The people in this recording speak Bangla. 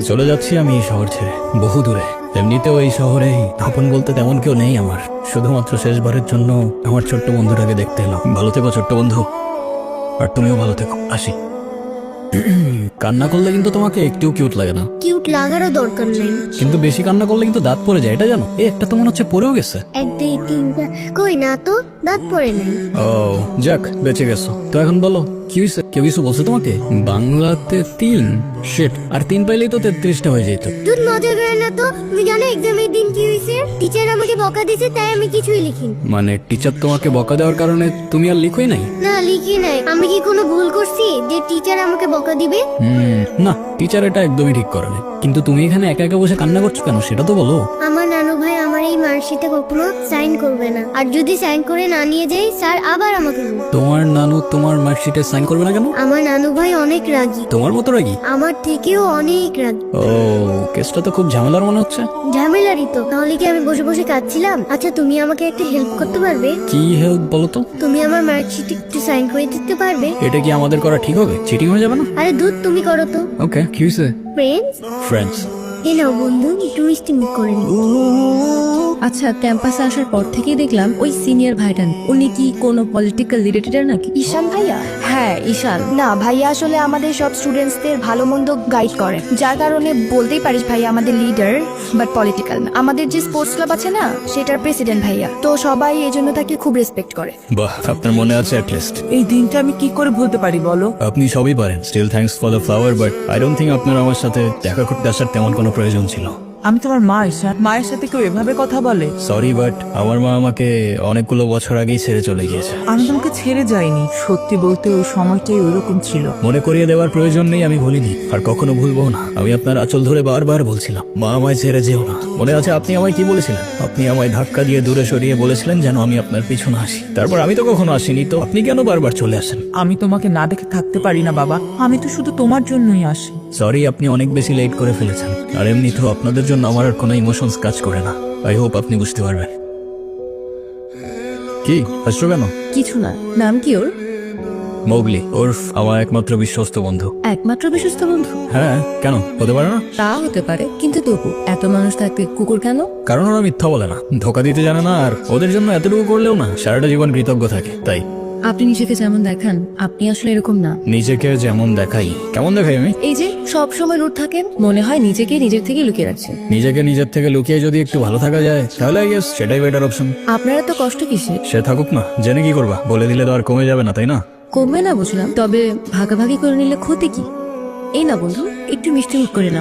চলে যাচ্ছি আমি এই শহর ছেড়ে বহু দূরে। এমনিতেও এই শহরে আপন বলতে তেমন কেউ নেই আমার। শুধুমাত্র শেষবারের জন্য আমার ছোট্ট বন্ধুটাকে দেখতে এলাম। ভালো থেকো ছোট্ট বন্ধু, আর তুমিও ভালো থেকো। আসি। কান্না করলে কিন্তু তোমাকে একটু কিউট লাগে না। কিউট লাগারও দরকার নেই। কিন্তু বেশি কান্না করলে কিন্তু দাঁত পড়ে যায়, এটা জানো? একটা তো মনে হচ্ছে পড়েও গেছে। 1 2 3 কই না তো, দাঁত পড়ে নাই। ও যাক, বেঁচে গেছো তো। এখন বলো কি হয়েছে? কেউ কিছু বলছে তোমাকে? বাংলাতে 3 শিট, আর 3 পাইলেই তো 33টা হয়ে যেত। তুই মজা করে না তো। তুমি জানো এক্সামের দিন কি হয়েছে? টিচার আমাকে বকা দিয়েছে, তাই আমি কিছুই লিখিনি। মানে টিচার তোমাকে বকা দেওয়ার কারণে তুমি আর লিখোই নাই? না, লিখি নাই। আমি কি কোনো ভুল করছি যে টিচার আমাকে বকা দিবে? না, টিচার এটা একদমই ঠিক করেনি। কিন্তু তুমি এখানে একা একা বসে কান্না করছো কেন সেটা তো বলো। আমার নানু ভাই আমার এই মার্কশিটে কখনো সাইন করবে না, আর যদি সাইন করে না নিয়ে যাই স্যার আবার আমাকে বলবে। তোমার নানু তোমার মার্কশিটে সাইন করবে না কেন? আমার নানু ভাই অনেক রাগী, তোমার মতো রাগি? আমার থেকেও অনেক রাগী। ও, কেসটা তো খুব ঝামেলার মনে হচ্ছে। ঝামেলারই তো, তাহলে কি আমি বসে বসে কাঁদছিলাম? আচ্ছা, তুমি আমাকে একটা হেল্প করতে পারবে? কি হেল্প বলো তো? তুমি আমার মার্কশিটে একটু সাইন করে দিতে পারবে? এটা কি আমাদের করা ঠিক হবে? চিটিং হয়ে যাবে না? আরে দুধ, তুমি করো তো। ওকে, কি হয়েছে? Friends, friends? এ নাও বন্ধু, একটু মিষ্টি মুখ করে নিও। আচ্ছা, ক্যাম্পাসে আসার পর থেকেই দেখলাম ওই সিনিয়র ভাইটা উনি কি কোনো পলিটিক্যাল রিলেটেড নাকি? ঈশান ভাইয়া? হ্যাঁ, ঈশান। না ভাইয়া, আসলে আমাদের সব স্টুডেন্টসদের ভালো মন্দ গাইড করে, যার কারণে বলতেই পারিস ভাইয়া আমাদের লিডার, বাট পলিটিক্যাল না। আমাদের যে স্পোর্টস ক্লাব আছে না, সেটার প্রেসিডেন্ট ভাইয়া, তো সবাই এই জন্য তাকে খুব রেসপেক্ট করে। বাহ, আপনার মনে আছে অ্যাট লিস্ট। এই দিনটা আমি কি করে ভুলতে পারি বলো? আপনি সবই পারেন। Still thanks for the flower, but I don't think আপনার আমার সাথে দেখা করতে আসার তেমন কোনো প্রয়োজন ছিল। আমি তোমার মা, ঈশান। মায়ের সাথে কেউ এভাবে কথা বলে? সরি, বাট আমার মা আমাকে অনেকগুলো বছর আগেই ছেড়ে চলে গিয়েছে। আমি তোমাকে ছেড়ে যাইনি, সত্যি বলতে ওই সময়টাই ওইরকম ছিল। মনে করিয়ে দেওয়ার প্রয়োজন নেই, আমি ভুলিনি আর কখনো ভুলবো না। আমি আপনার আঁচল ধরে বারবার বলছিলাম, মা আমায় ছেড়ে যেও না। মনে আছে আপনি আমায় কি বলেছিলেন? আপনি আমায় ধাক্কা দিয়ে দূরে সরিয়ে বলেছিলেন যেন আমি আপনার পিছনে আসি। তারপর আমি তো কখনো আসিনি, তো আপনি কেন বারবার চলে আসেন? আমি তোমাকে না দেখে থাকতে পারি না বাবা, আমি তো শুধু তোমার জন্যই আসি। সরি, আপনি অনেক বেশি লেট করে ফেলেছেন। আর এমনি তো আপনাদের জন্য আমার আর কোনো ইমোশনস কাজ করে না। আই হোপ আপনি বুঝতে পারবেন। কি হাসছো কেন? কিছু না। নাম কি ওর? মৌগলি, ওরফ আমার একমাত্র বিশ্বস্ত বন্ধু। একমাত্র বিশ্বস্ত বন্ধু? হ্যাঁ, কেন হতে পারে না? তা হতে পারে, কিন্তু তবু এত মানুষ থাকতে কুকুর কেন? কারণ ওরা মিথ্যা বলে না, ধোকা দিতে জানে না, আর ওদের জন্য এতটুকু করলেও না সারাটা জীবন কৃতজ্ঞ থাকে। তাই আপনি নিজেকে যেমন দেখান, আপনি আসলে এরকম না। নিজেকে যেমন দেখাই? কেমন দেখাই আমি? এই যে সব সময় রুট থাকেন, মনে হয় নিজেকে নিজের থেকে লুকিয়ে রাখছেন। নিজেকে নিজের থেকে লুকিয়ে যদি একটু ভালো থাকা যায় তাহলে আই গেস সেটাই বেটার অপশন। আপনারা তো কষ্ট কিসে? সে থাকুক না, জেনে কি করবা? বলে দিলে তো আর কমে যাবে না, তাই না? কমবে না বুঝলাম, তবে ভাগাভাগি করে নিলে ক্ষতি কি? এই না বন্ধু, একটু মিষ্টি মুখ করে না।